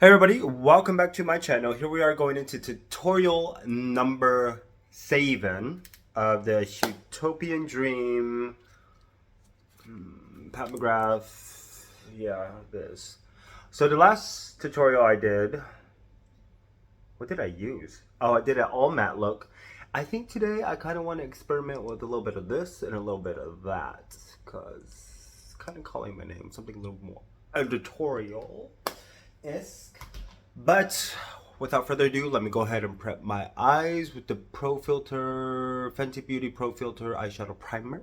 Hey everybody, welcome back to my channel. Here we are going into tutorial number 7 of the Huetopian Dream Papmograph. Yeah, this. So the last tutorial I did, what did I use? Oh, I did an all matte look. I think today I kind of want to experiment with a little bit of this and a little bit of that because it's kind of calling my name something a little more editorial-esque. But without further ado, let me go ahead and prep my eyes with the Pro Filter, Fenty Beauty Pro Filter eyeshadow primer,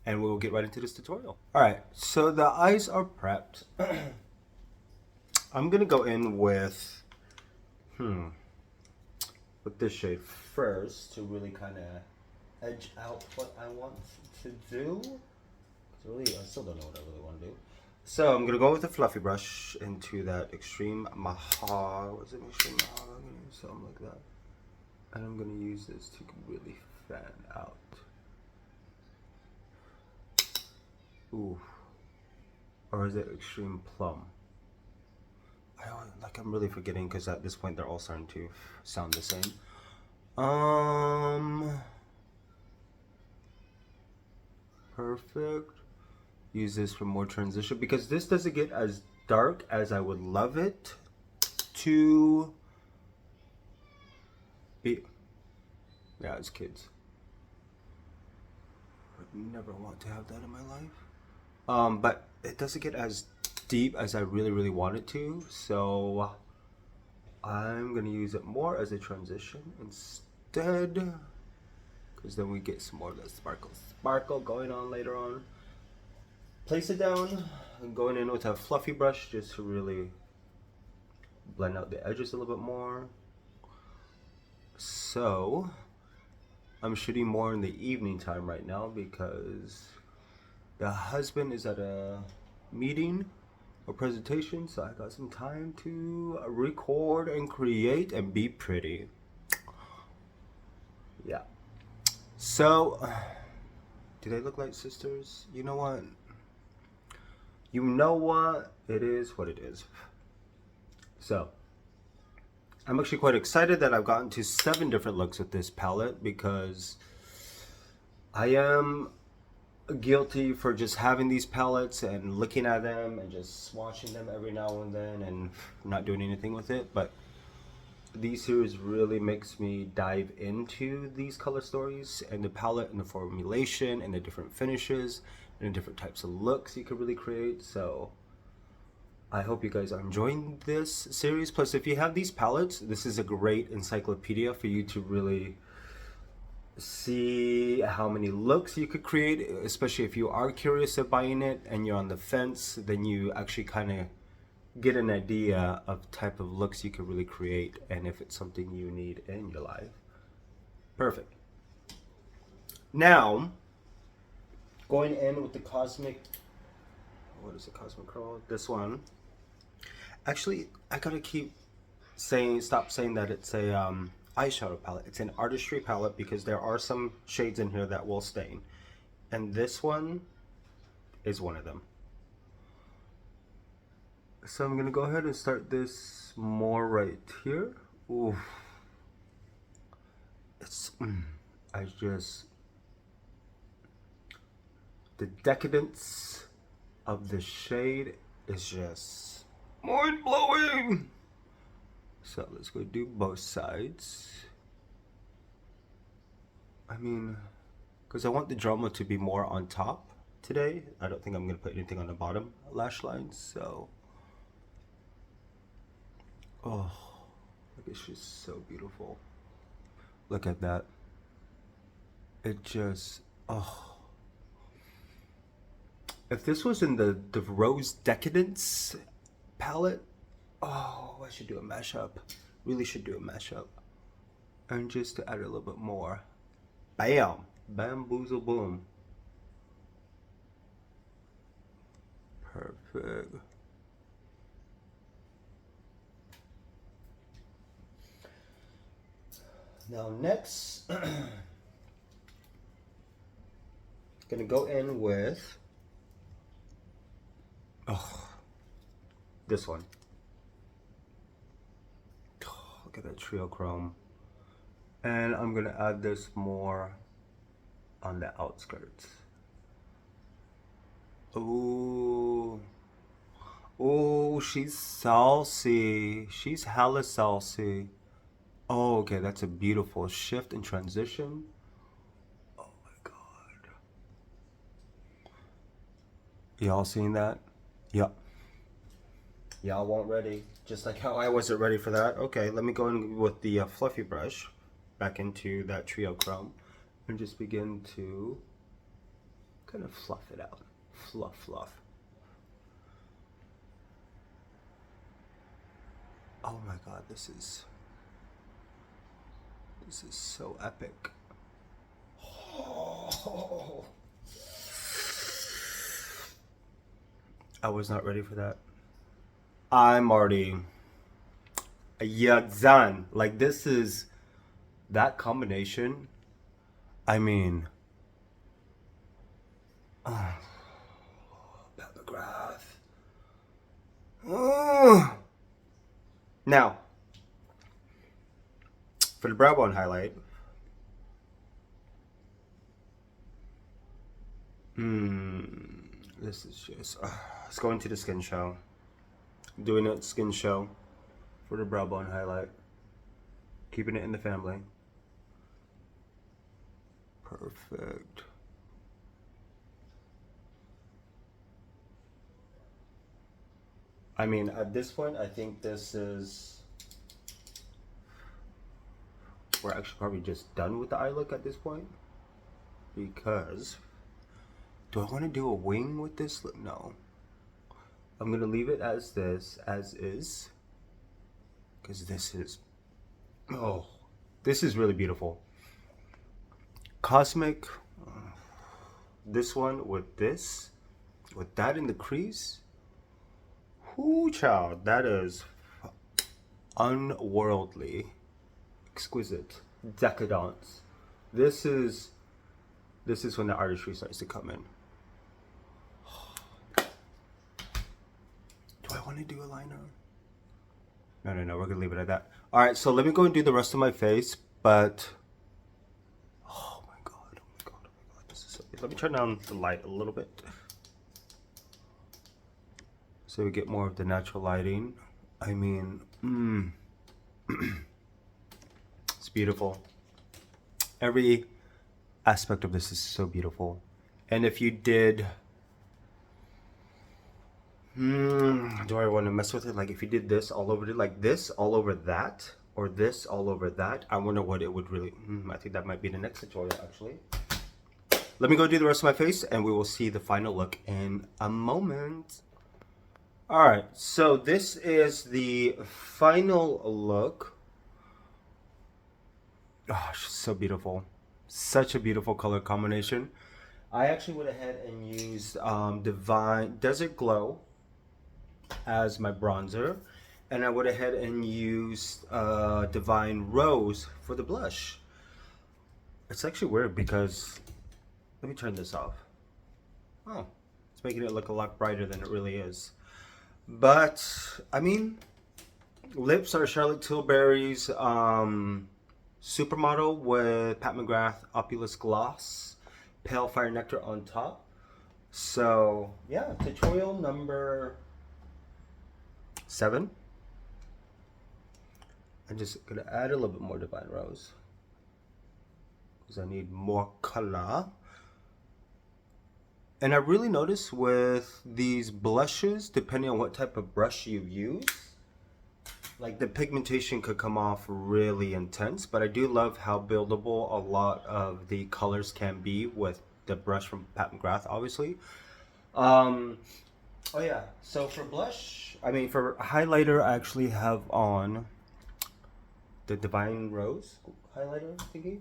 and we'll get right into this tutorial. Alright, so the eyes are prepped. I'm gonna go in with this shade first to really kind of edge out what I want to do. Really, I still don't know what I really want to do. So I'm gonna go with a fluffy brush into that extreme mahogany, something like that. And I'm gonna use this to really fan out. Ooh, or is it extreme plum? I'm really forgetting because at this point they're all starting to sound the same. Perfect. Use this for more transition because this doesn't get as dark as I would love it to be. Yeah, as kids, would never want to have that in my life. But it doesn't get as deep as I really want it to, so I'm gonna use it more as a transition instead, because then we get some more of that sparkle going on later on. Place it down and going in with a fluffy brush just to really blend out the edges a little bit more. So I'm shooting more in the evening time right now because the husband is at a meeting or presentation, so I got some time to record and create and be pretty. Yeah. So do they look like sisters? You know what? You know what? It is what it is. So, I'm actually quite excited that I've gotten to 7 different looks with this palette because I am guilty for just having these palettes and looking at them and just swatching them every now and then and not doing anything with it. But these series really makes me dive into these color stories and the palette and the formulation and the different finishes and the different types of looks you could really create. So I hope you guys are enjoying this series. Plus, if you have these palettes, this is a great encyclopedia for you to really see how many looks you could create, especially if you are curious of buying it and you're on the fence. Then you actually kind of get an idea of type of looks you could really create and if it's something you need in your life. Perfect. Now, going in with the Cosmic, what is it, Cosmic Curl? This one. Actually, I gotta stop saying that it's a eyeshadow palette. It's an artistry palette because there are some shades in here that will stain. And this one is one of them. So I'm gonna go ahead and start this more right here. Ooh. It's, the decadence of the shade is just mind-blowing. So let's go do both sides. I mean, because I want the drama to be more on top today. I don't think I'm going to put anything on the bottom lash lines, so. Oh, it's just so beautiful. Look at that. It just, oh. If this was in the Rose Decadence palette, oh, I should do a mashup. Really should do a mashup. And just to add a little bit more. Bam! Bamboozle boom. Perfect. Now next, gonna go in with, oh, this one. at that trio chrome. And I'm gonna add this more on the outskirts. Ooh. Ooh, she's saucy. She's hella saucy. Oh, okay, that's a beautiful shift and transition. Oh my god. Y'all seen that? Yep. Y'all weren't ready. Just like how I wasn't ready for that. Okay, let me go in with the fluffy brush back into that trio chrome and just begin to kind of fluff it out. Fluff, fluff. Oh my god, this is so epic. Oh. I was not ready for that. I'm already done. Like, this is that combination. I mean, Pat McGrath. Now, for the brow bone highlight, this is just, let's go into the skin show. Doing a skin show for the brow bone highlight. Keeping it in the family. Perfect. I mean, at this point, I think this is, we're actually probably just done with the eye look at this point. Because, do I want to do a wing with this look? No. I'm going to leave it as this, as is. Because this is, oh, this is really beautiful. Cosmic, this one with this, with that in the crease. Whoo, child, that is unworldly, exquisite, decadence. This is when the artistry starts to come in. Do I want to do a liner? No, we're gonna leave it at that. All right, so let me go and do the rest of my face, but oh my god, this is so, let me turn down the light a little bit so we get more of the natural lighting. I mean, it's beautiful. Every aspect of this is so beautiful. And if you did, do I want to mess with it? Like, if you did this all over it, like this all over that, or this all over that, I wonder what it would really, I think that might be the next tutorial actually. Let me go do the rest of my face and we will see the final look in a moment. All right, so this is the final look. Oh, she's so beautiful. Such a beautiful color combination. I actually went ahead and used Divine Desert Glow as my bronzer, and I went ahead and used Divine Rose for the blush. It's actually weird because, let me turn this off. Oh, it's making it look a lot brighter than it really is. But I mean, lips are Charlotte Tilbury's Supermodel with Pat McGrath Opulous Gloss, Pale Fire Nectar on top. So yeah, tutorial number 7. I'm just gonna add a little bit more Divine Rose because I need more color. And I really notice with these blushes, depending on what type of brush you use, like the pigmentation could come off really intense, but I do love how buildable a lot of the colors can be with the brush from Pat McGrath, obviously. Oh yeah, so for blush, I mean for highlighter, I actually have on the Divine Rose highlighter thingy.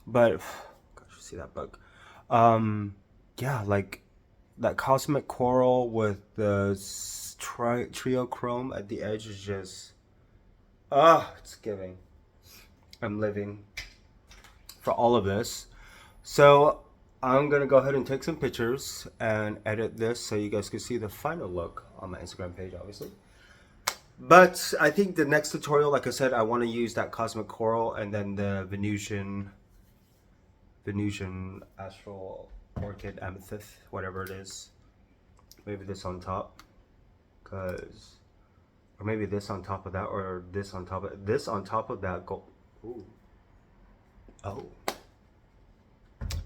But, gosh, you see that bug. Yeah, like that Cosmic Coral with the trio chrome at the edge is just, it's giving. I'm living for all of this. So I'm gonna go ahead and take some pictures and edit this so you guys can see the final look on my Instagram page, obviously. But I think the next tutorial, like I said, I want to use that cosmic coral and then the Venusian astral orchid amethyst, whatever it is. Maybe this on top, cause, or maybe this on top of that, or this on top of this on top of that. Go. Ooh. Oh.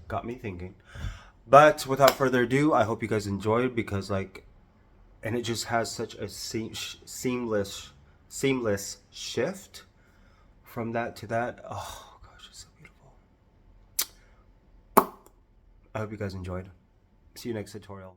Got me thinking. But without further ado, I hope you guys enjoyed, because like, and it just has such a seamless shift from that to that. Oh gosh, it's so beautiful. I hope you guys enjoyed. See you next tutorial.